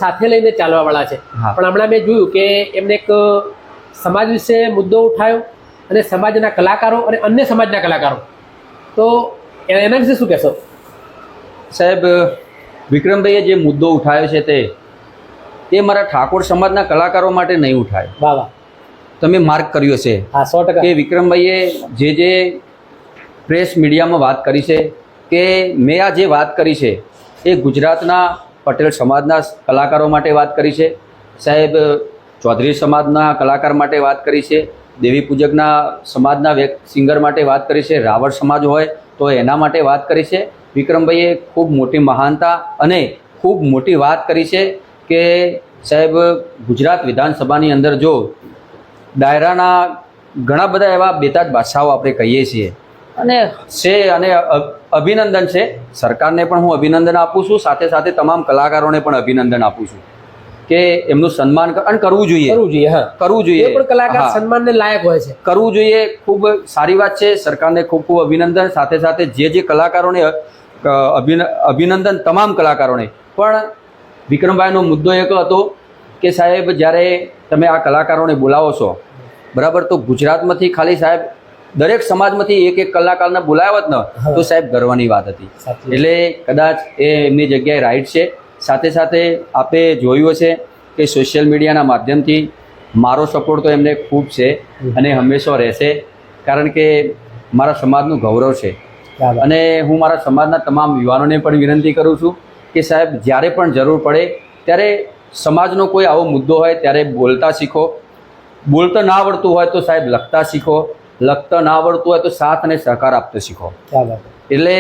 સાથે લઈને ચાલવાવાળા છે. પણ હમણાં મેં જોયું કે એમને એક સમાજ વિશે મુદ્દો ઉઠાવ્યો અને સમાજના કલાકારો અને અન્ય સમાજના કલાકારો, તો એના વિશે શું કહેશો? સાહેબ, વિક્રમભાઈએ જે મુદ્દો ઉઠાવ્યો છે તે મારા ઠાકોર સમાજના કલાકારો માટે નહીં ઉઠાવ્યો. વાહ વાહ, તમે માર્ક કર્યો છે. હા, 100%. કે વિક્રમભાઈએ જે પ્રેસ મીડિયામાં વાત કરી છે, કે મેં આ જે વાત કરી છે એ ગુજરાતના પટેલ સમાજના કલાકારો માટે વાત કરી છે. સાહેબ, ચૌધરી સમાજના કલાકાર માટે વાત કરી છે. દેવી પૂજકના સમાજના સિંગર માટે વાત કરી છે. રાવળ સમાજ હોય તો એના માટે વાત કરી છે. વિક્રમભાઈએ ખૂબ મોટી મહાનતા અને ખૂબ મોટી વાત કરી છે કે સાહેબ, ગુજરાત વિધાનસભાની અંદર જો ડાયરાના ઘણા બધા એવા બેતાજ બાદશાહો આપણે કહીએ છીએ અને અભિનંદન છે. સરકારને પણ હું અભિનંદન આપું છું, સાથે સાથે તમામ કલાકારોને પણ અભિનંદન આપું છું કે એમનું સન્માન કરવું જોઈએ. કરવું જોઈએ. પણ કલાકાર સન્માનને લાયક હોય છે, કરવું જોઈએ. ખૂબ સારી વાત છે. સરકારને ખૂબ ખૂબ અભિનંદન. સાથે સાથે જે કલાકારોને અભિનંદન, તમામ કલાકારોને. પણ વિક્રમભાઈનો મુદ્દો એક હતો કે સાહેબ, જ્યારે તમે આ કલાકારોને બોલાવો છો, બરાબર, તો ગુજરાતમાંથી ખાલી સાહેબ દરેક સમાજમાંથી એક કલાકારને બોલાવ્યો જ ને તો સાહેબ ગર્વની વાત હતી. એટલે કદાચ એ એમની જગ્યાએ રાઈટ છે. સાથે સાથે આપણે જોયું હશે કે સોશિયલ મીડિયાના માધ્યમથી મારો સપોર્ટ તો એમને ખૂબ છે અને હંમેશા રહેશે, કારણ કે મારા સમાજનું ગૌરવ છે. અને હું મારા સમાજના તમામ યુવાનોને પણ વિનંતી કરું છું કે સાહેબ, જ્યારે પણ જરૂર પડે ત્યારે સમાજનો કોઈ આવો મુદ્દો હોય ત્યારે બોલતા શીખો. બોલતા ના આવડતું હોય તો સાહેબ લખતા શીખો. લખતા ના આવડતું હોય તો સાથ અને સહકાર આપતો શીખો. એટલે